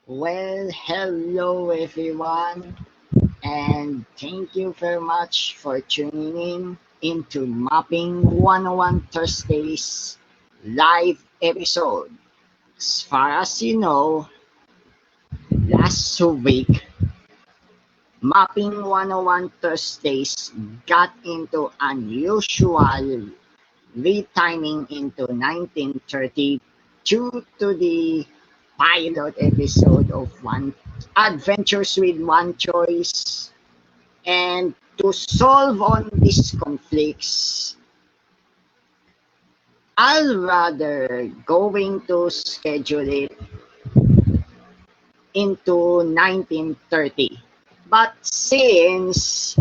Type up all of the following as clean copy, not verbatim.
Well, hello everyone, and thank you very much for tuning in into Mapping 101 Thursdays live episode. As far as you know, last week, Mapping 101 Thursdays got into unusual retiming into 1930 due to the pilot episode of One Adventures with One Choice. And to solve on these conflicts, I'll rather going to schedule it into 1930. But since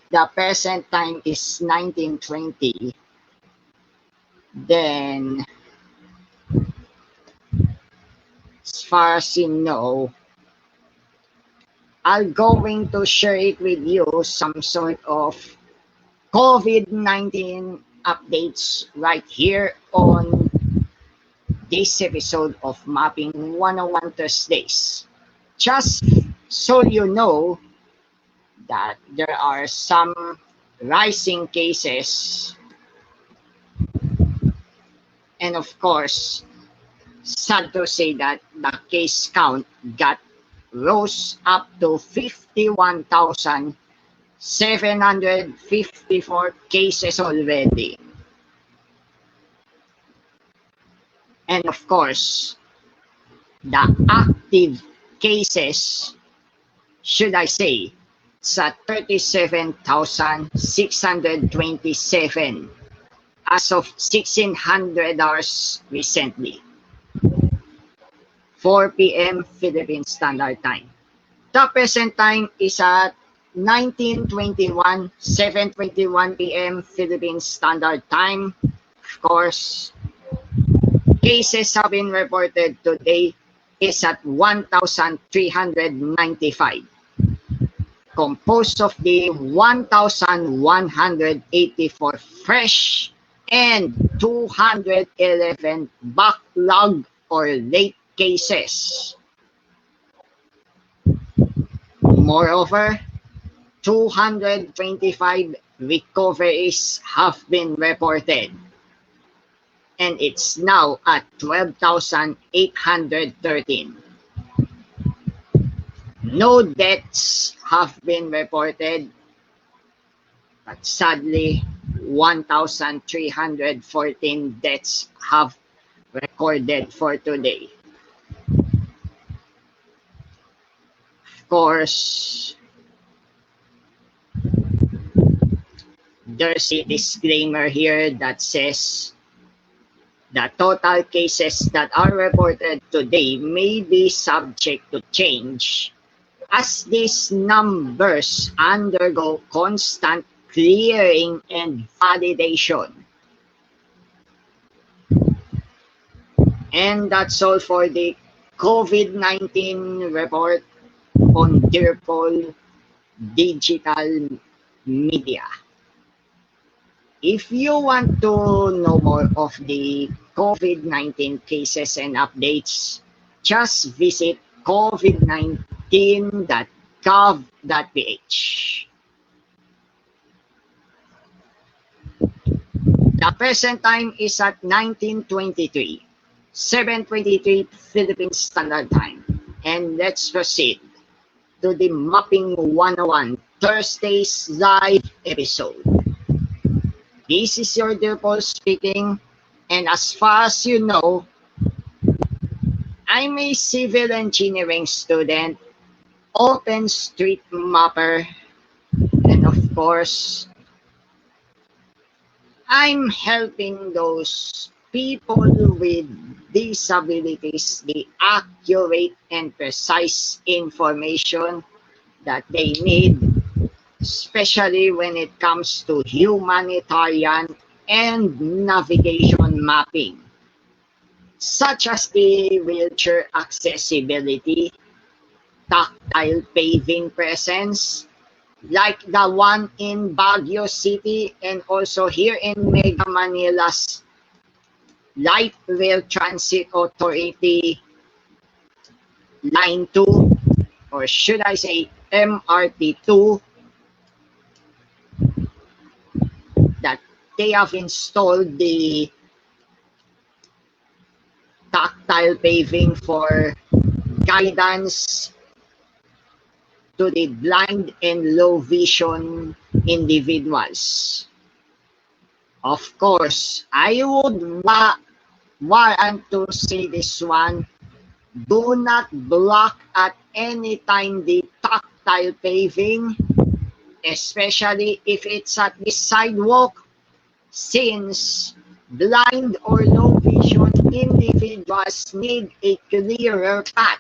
the present time is 1920, then as far as you know, I'm going to share it with you some sort of COVID-19 updates right here on this episode of Mapping 101 Thursdays. Just so you know that there are some rising cases, and of course, sad to say that the case count rose up to 51,754 cases already. And of course, the active cases, should I say, it's at 37,627 as of 1600 hours recently. 4 p.m. Philippine Standard Time. The present time is at 19:21, 7:21 p.m. Philippine Standard Time. Of course, cases have been reported today is at 1,395, composed of the 1,184 fresh and 211 backlog or late cases. Moreover, 225 recoveries have been reported, and it's now at 12,813. No deaths have been reported, but sadly, 1,314 deaths have recorded for today. Of course, there's a disclaimer here that says the total cases that are reported today may be subject to change as these numbers undergo constant clearing and validation. And that's all for the COVID-19 report on Dirpol Digital Media. If you want to know more of the COVID-19 cases and updates, just visit covid19.gov.ph. The present time is at 19:23, 7:23 Philippine Standard Time. And let's proceed to the Mapping 101 Thursdays live episode. This is your dear Paul speaking, and as far as you know, I'm a civil engineering student, open street mapper, and of course, I'm helping those people with disabilities the accurate and precise information that they need, especially when it comes to humanitarian and navigation mapping, such as the wheelchair accessibility, tactile paving presence, like the one in Baguio City and also here in Mega Manila's Light Rail Transit Authority line 2, or should I say MRT2, that they have installed the tactile paving for guidance to the blind and low vision individuals. Of course, I would warrant to say this one: do not block at any time the tactile paving, especially if it's at the sidewalk, since blind or low vision individuals need a clearer path.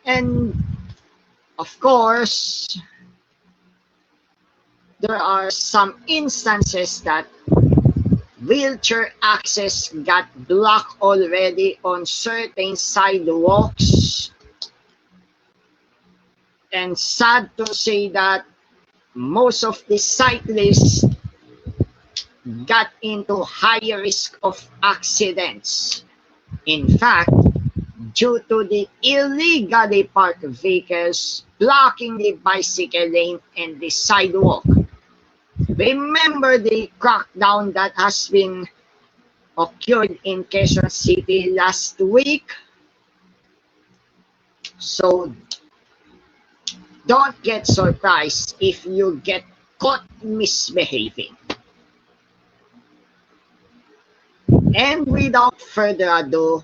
And of course, there are some instances that wheelchair access got blocked already on certain sidewalks. And sad to say that most of the cyclists got into higher risk of accidents. In fact, due to the illegally parked vehicles blocking the bicycle lane and the sidewalk. Remember the crackdown that has been occurred in Quezon City last week? So don't get surprised if you get caught misbehaving. And without further ado,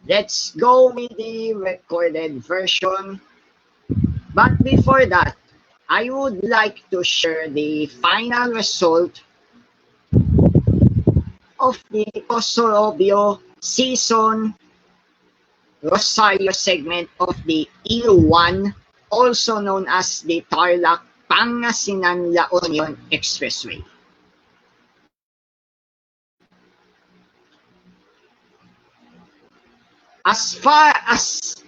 let's go with the recorded version. But before that, I would like to share the final result of the Pozorrubio-Sison-Rosario segment of the E1, also known as the Tarlac-Pangasinan-La Union Expressway. As far as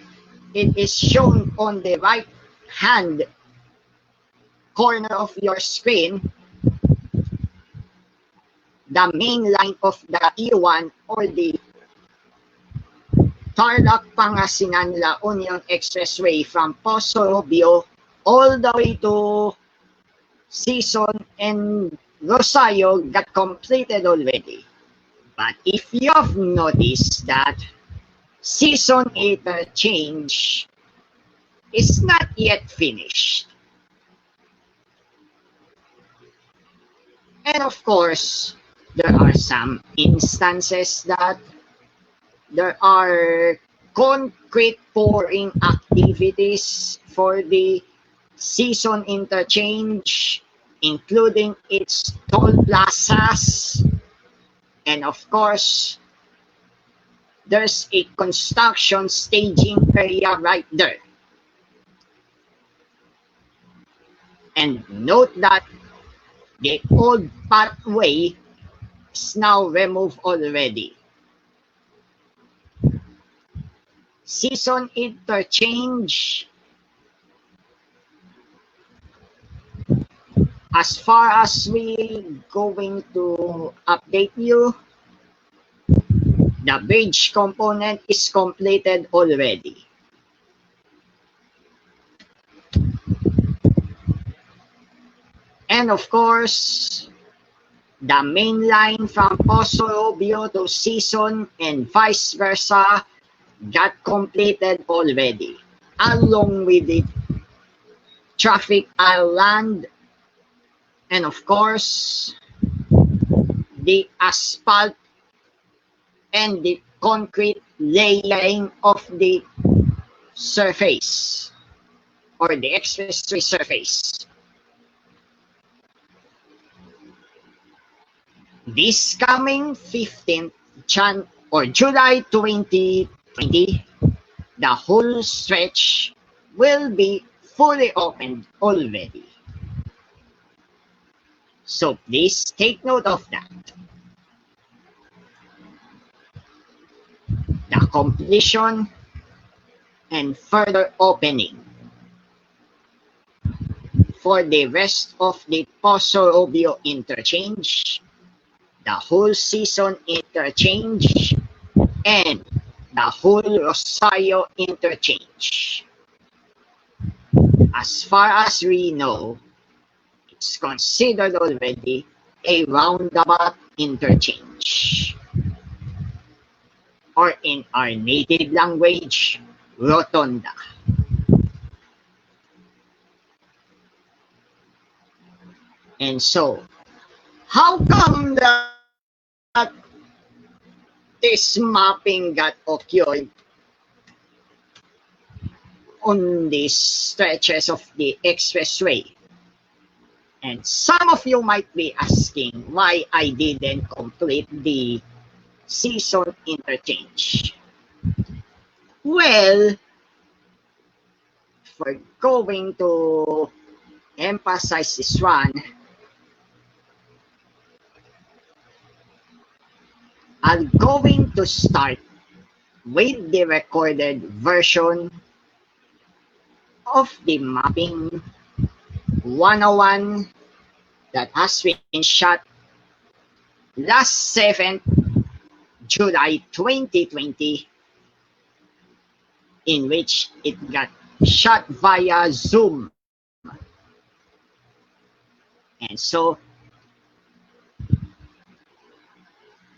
it is shown on the right hand corner of your screen, the main line of the E1 or the Tarlac-Pangasinan-La Union Expressway from Pozorrubio all the way to Sison and Rosario got completed already. But if you have noticed that Sison interchange is not yet finished. And of course, there are some instances that there are concrete pouring activities for the Sison interchange, including its toll plazas. And of course, there's a construction staging area right there. And note that the old pathway is now removed already. Sison interchange, as far as we going to update you, the bridge component is completed already. And of course, the main line from Pozorrubio to Sison and vice versa got completed already, along with the traffic island and of course the asphalt and the concrete layering of the surface or the expressway surface. This coming 15th July 2020, the whole stretch will be fully opened already. So please take note of that. The completion and further opening for the rest of the Pozorrubio interchange, the whole Sison interchange, and the whole Rosario interchange. As far as we know, it's considered already a roundabout interchange, or in our native language, rotunda. And so, how come that this mapping got occurred on these stretches of the expressway? And some of you might be asking why I didn't complete the Sison interchange. Well, if we're going to emphasize this one, I'm going to start with the recorded version of the mapping 101 that has been shot last 7th July 2020, in which it got shot via Zoom. And so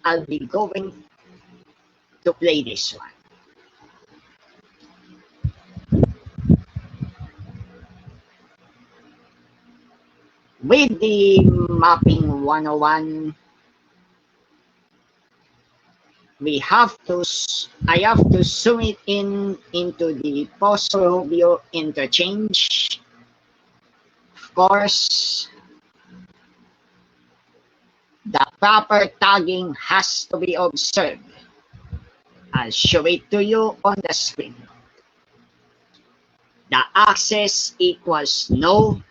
I'll be going to play this one. With the mapping 101, I have to zoom it into the Pozorrubio interchange. Of course, the proper tagging has to be observed. I'll show it to you on the screen. The access equals no,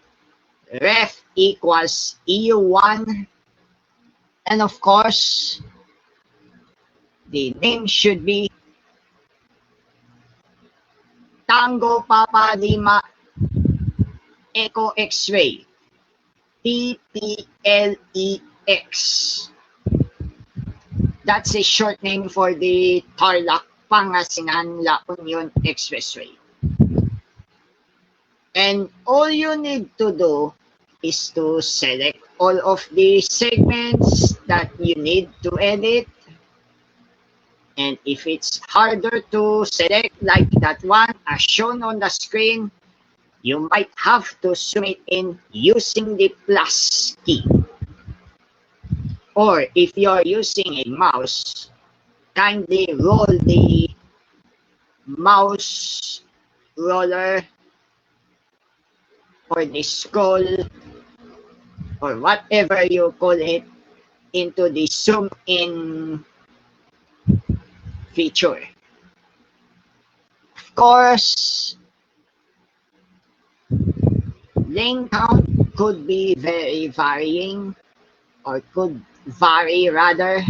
ref equals EU1, and of course, the name should be Tango Papa Lima Echo X-Ray, TPLEx. That's a short name for the Tarlac Pangasinan La Union Expressway. And all you need to do is to select all of the segments that you need to edit. And if it's harder to select like that one as shown on the screen, you might have to zoom it in using the plus key. Or if you're using a mouse, kindly roll the mouse roller or the scroll or whatever you call it into the zoom in feature. Of course, lane count could be very varying, or could vary rather.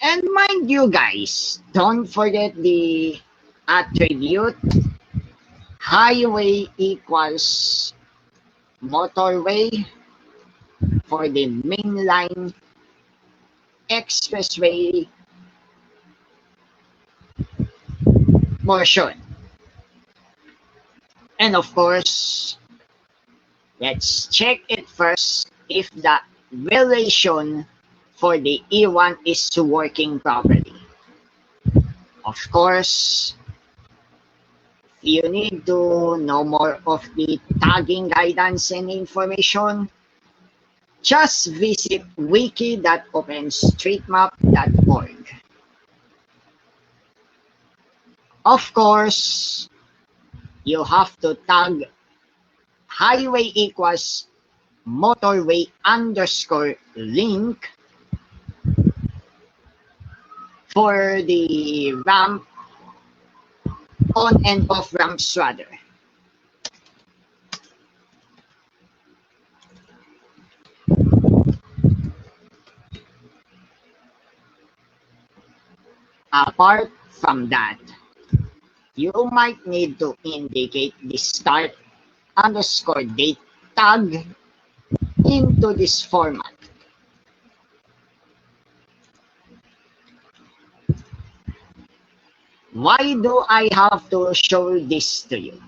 And mind you guys, don't forget the attribute highway equals motorway for the mainline expressway portion. And of course, let's check it first if the relation for the E1 is working properly. Of course, if you need to know more of the tagging guidance and information, just visit wiki.openstreetmap.org. Of course, you have to tag highway equals motorway underscore link for the ramp, on and off ramps rather. Apart from that, you might need to indicate the start underscore date tag into this format. Why do I have to show this to you?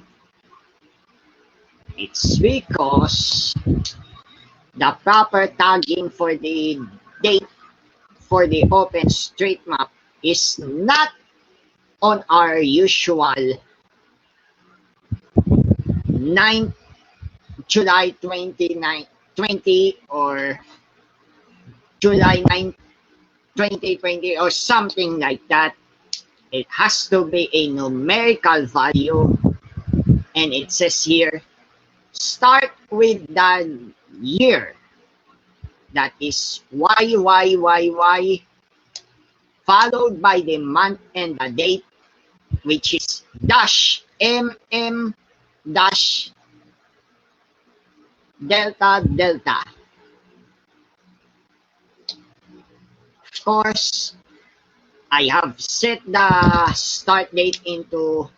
It's because the proper tagging for the date for the OpenStreetMap is not on our usual 9 July 29, 20 or July 9, 2020 or something like that. It has to be a numerical value, and it says here, start with the year. That is YYYY, followed by the month and the date, which is dash MM dash delta delta. Of course, I have set the start date into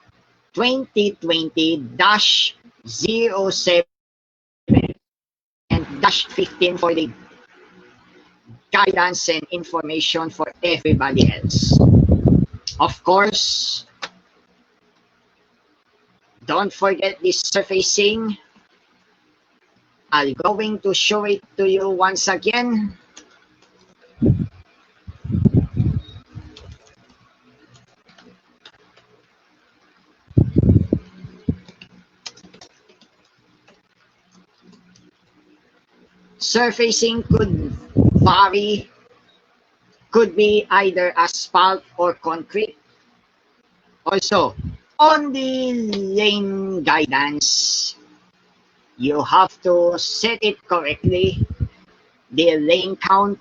2020-07 and -15 for the guidance and information for everybody else. Of course, don't forget this surfacing. I'm going to show it to you once again. Surfacing could vary, could be either asphalt or concrete. Also, on the lane guidance, you have to set it correctly, the lane count,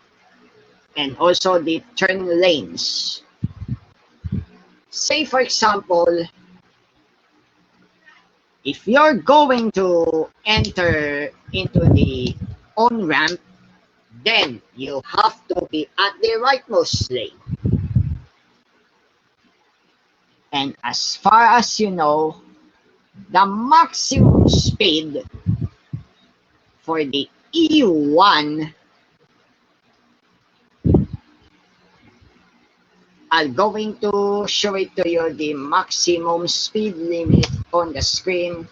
and also the turn lanes. Say for example, if you're going to enter into the on-ramp, then you have to be at the rightmost lane. And as far as you know, the maximum speed for the E1, I'm going to show it to you, the maximum speed limit on the screen.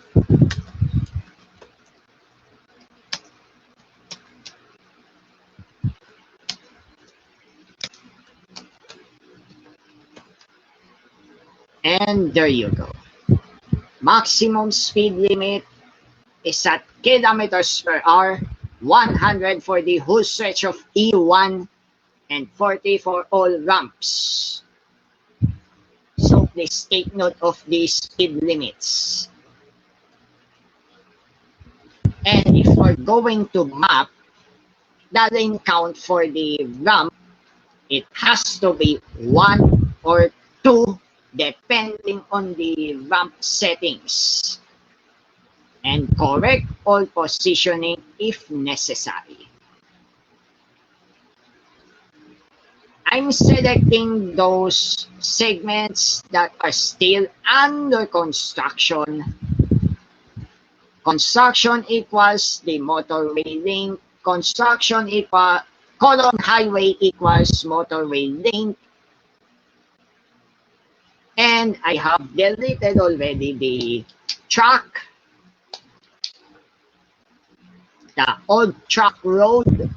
And there you go. Maximum speed limit is at kilometers per hour, 100 for the whole stretch of E1 and 40 for all ramps. So please take note of these speed limits. And if we're going to map the lane count for the ramp, it has to be 1 or 2 depending on the ramp settings, and correct all positioning if necessary. I'm selecting those segments that are still under construction. Construction equals the motorway lane. Construction equals colon highway equals motorway lane. And I have deleted already the track, the old track road,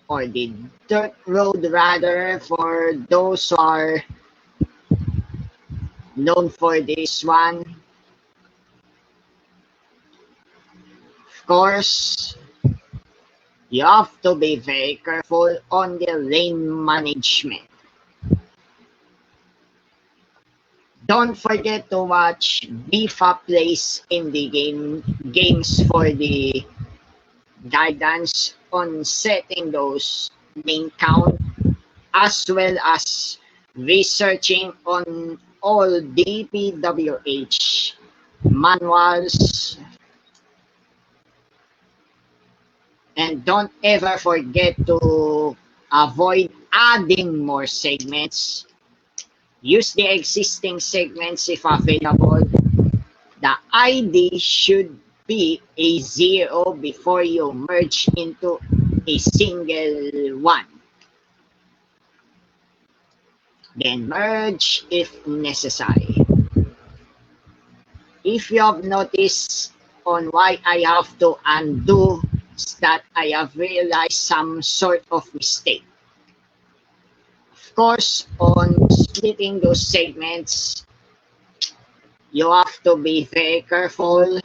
or the dirt road rather, for those who are known for this one. Of course, you have to be very careful on the lane management. Don't forget to watch BFA plays in the games for the guidance on setting those lane count, as well as researching on all DPWH manuals. And don't ever forget to avoid adding more segments. Use the existing segments if available. The ID should be a 0 before you merge into a single one. then merge if necessary. If you have noticed on why I have to undo, is that I have realized some sort of mistake. Of course, on splitting those segments, you have to be very careful.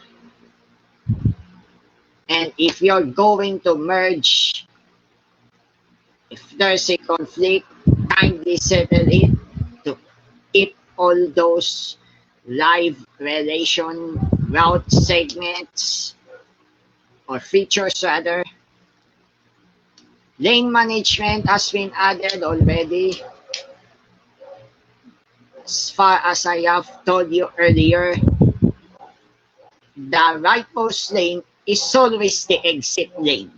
And if you're going to merge, if there's a conflict, kindly settle it to keep all those live relation route segments or features rather. Lane management has been added already. As far as I have told you earlier, the rightmost lane is always the exit lane.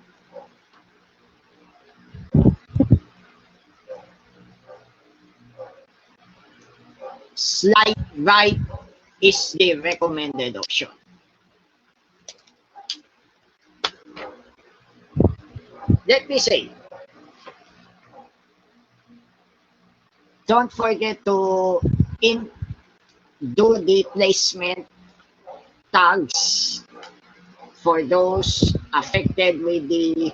Slide right is the recommended option. Let me say, don't forget to do the placement tags for those affected with the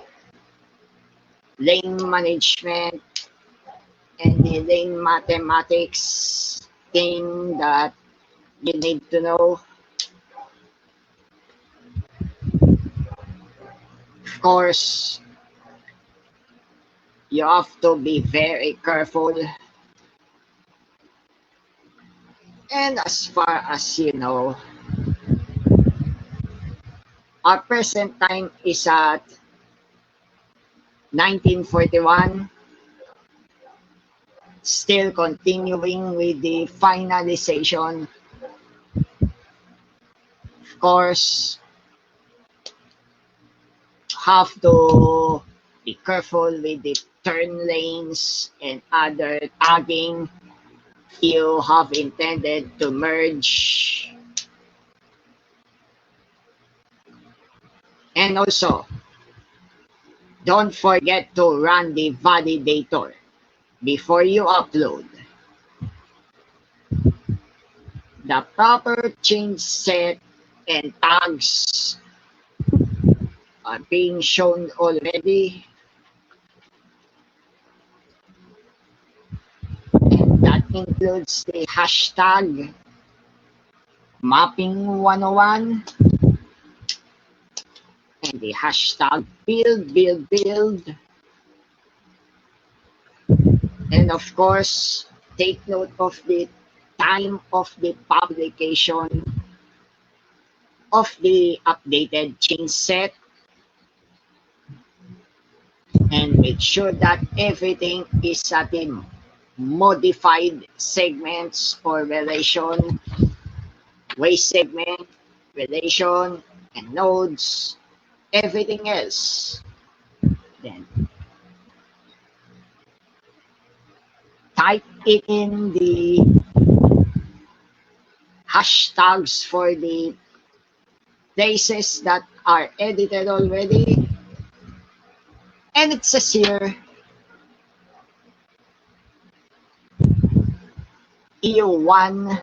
lane management and the lane mathematics thing that you need to know. Of course, you have to be very careful. And as far as you know, our present time is at 1941. Still continuing with the finalization. Of course, have to be careful with the turn lanes and other tagging you have intended to merge. And also, don't forget to run the validator before you upload. The proper change set and tags are being shown already. And that includes the hashtag mapping 101 and the hashtag build. And of course, take note of the time of the publication of the updated change set and make sure that everything is at the modified segments or relation, way segment, relation, and nodes, everything else. Then type it in the hashtags for the places that are edited already. And it says here, EU1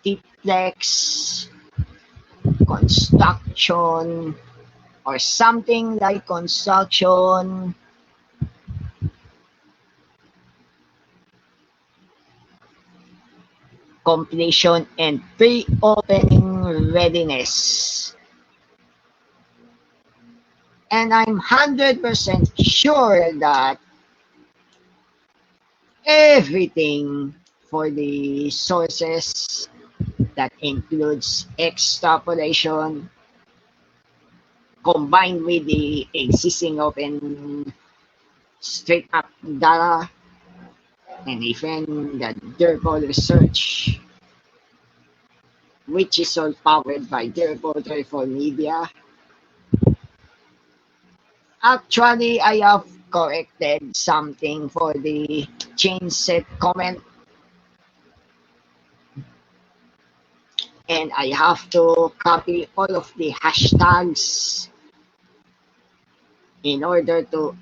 TPLEx construction or something like construction completion and pre-opening readiness. And I'm 100% sure that everything for the sources that includes extrapolation combined with the existing open straight up data and even the durable research, which is all powered by durable for media. Actually, I have corrected something for the change set comment. And I have to copy all of the hashtags in order to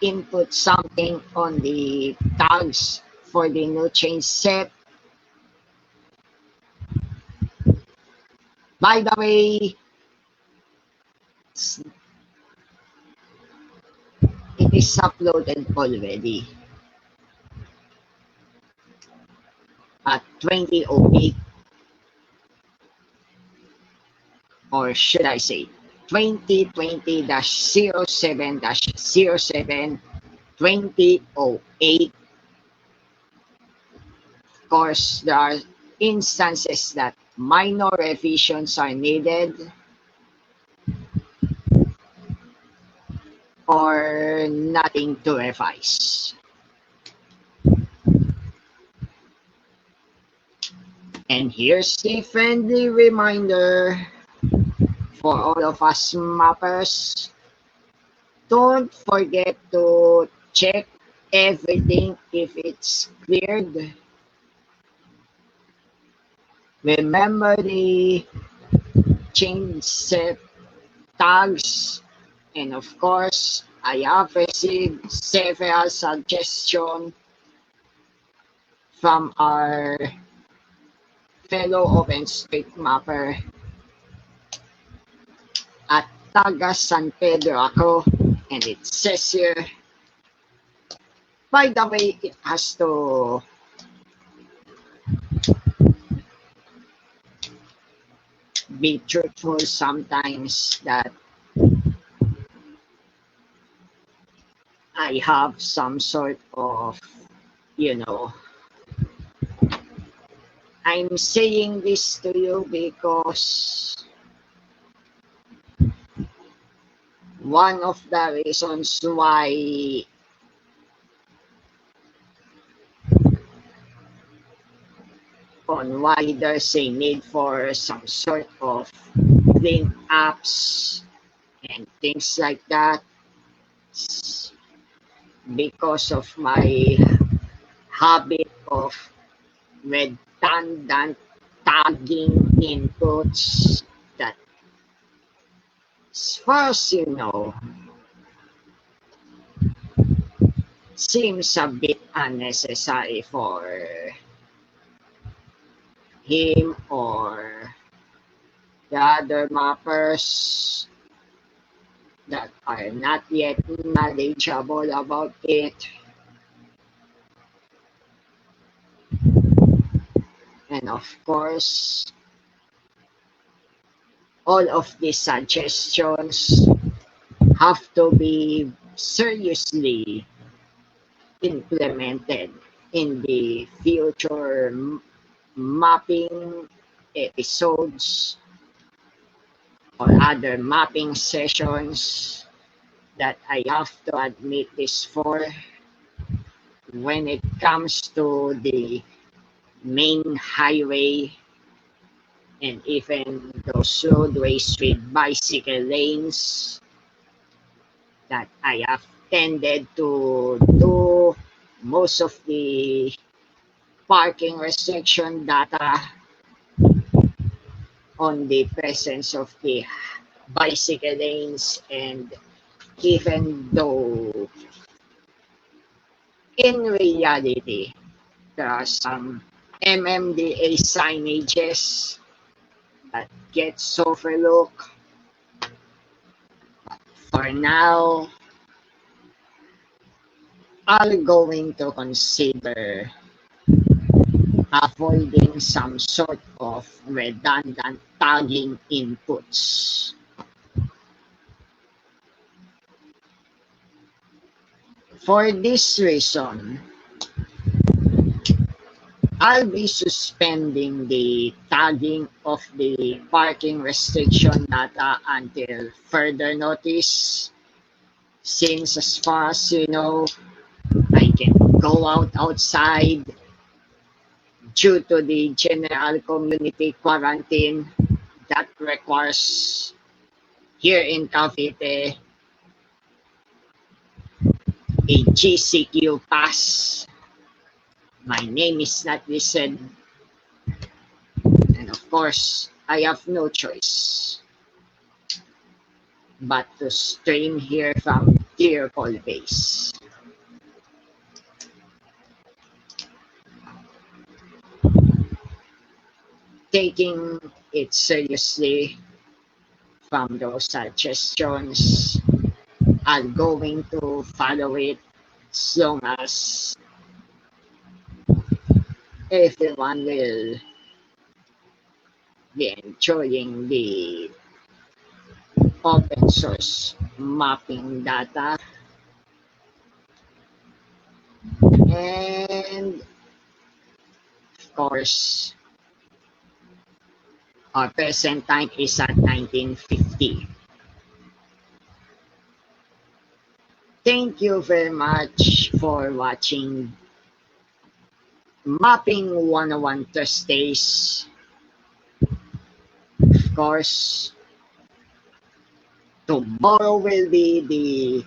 input something on the tags for the new change set. By the way, it is uploaded already at 20:08, or should I say 2020-07-07 20:08. Of course, there are instances that minor revisions are needed or nothing to revise. And here's the friendly reminder for all of us mappers. Don't forget to check everything if it's cleared. Remember the change set tags, and of course, I have received several suggestions from our fellow OpenStreet mapper at taga San Pedro ako, and it says here, by the way, it has to be truthful sometimes that I have some sort of, I'm saying this to you because one of the reasons why there's a need for some sort of clean apps and things like that, because of my habit of redundant tagging inputs that, as far as you know, seems a bit unnecessary for him or the other mappers that are not yet knowledgeable about it. And of course, all of these suggestions have to be seriously implemented in the future mapping episodes or other mapping sessions that I have to admit this for when it comes to the main highway and even those roadways with bicycle lanes that I have tended to do most of the parking restriction data on the presence of the bicycle lanes, and even though in reality there are some MMDA signages that gets overlooked, for now I'm going to consider avoiding some sort of redundant tagging inputs. For this reason, I'll be suspending the tagging of the parking restriction data until further notice, since as far as you know, I can go outside due to the general community quarantine that requires here in Cavite a GCQ pass. My name is not listed, and of course I have no choice but to stream here from dear call base. Taking it seriously from those suggestions, I'm going to follow it as long as everyone will be enjoying the open source mapping data. And of course, our present time is at 1950. Thank you very much for watching Mapping 101 Thursdays. Of course, tomorrow will be the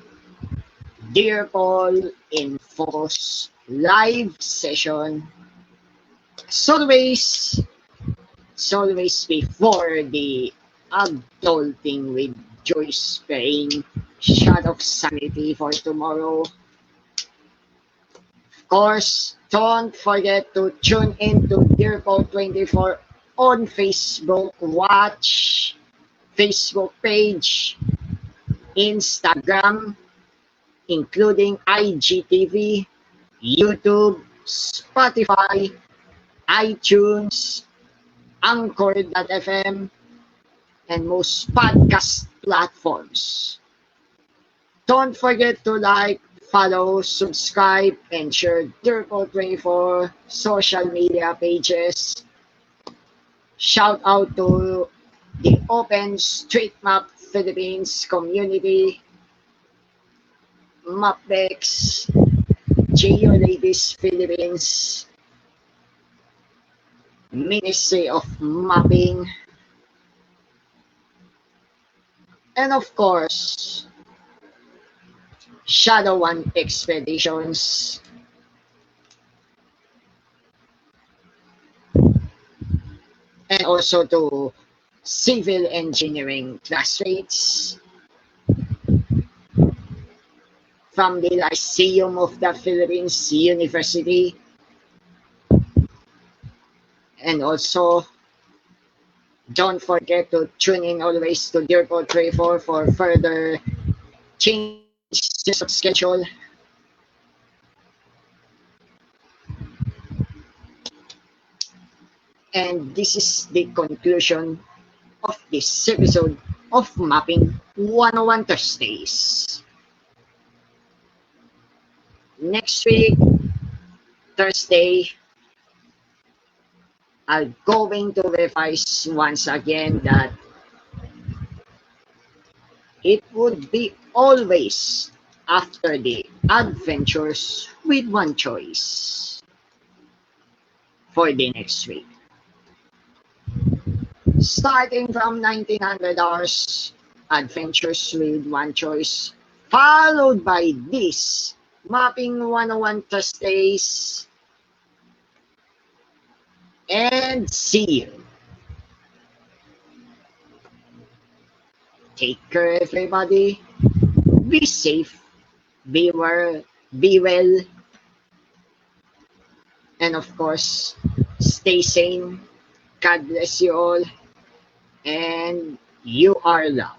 Dear Call in Focus live session. As always before the Adulting with Joyce praying shot of sanity for tomorrow. Of course, don't forget to tune in to Dear Call 24 on Facebook. Watch Facebook page, Instagram, including IGTV, YouTube, Spotify, iTunes, Anchor.fm, and most podcast platforms. Don't forget to like, follow, subscribe, and share Dear Call 24 social media pages. Shout out to the OpenStreetMap Philippines community, Mapbex, GeoLadies Philippines, Ministry of Mapping, and of course, Shadow One Expeditions, and also to Civil Engineering classmates from the Lyceum of the Philippines University, and also don't forget to tune in always to Dear Call 24 for further changes of schedule. And this is the conclusion of this episode of Mapping 101 Thursdays. Next week, Thursday, I'm going to revise once again that it would be always after the Adventures with One Choice for the next week. Starting from 1900 hours, Adventures with One Choice, followed by this Mapping 101 Thursdays, and see you. Take care, everybody. Be safe, be well, and of course, stay sane. God bless you all, and you are loved.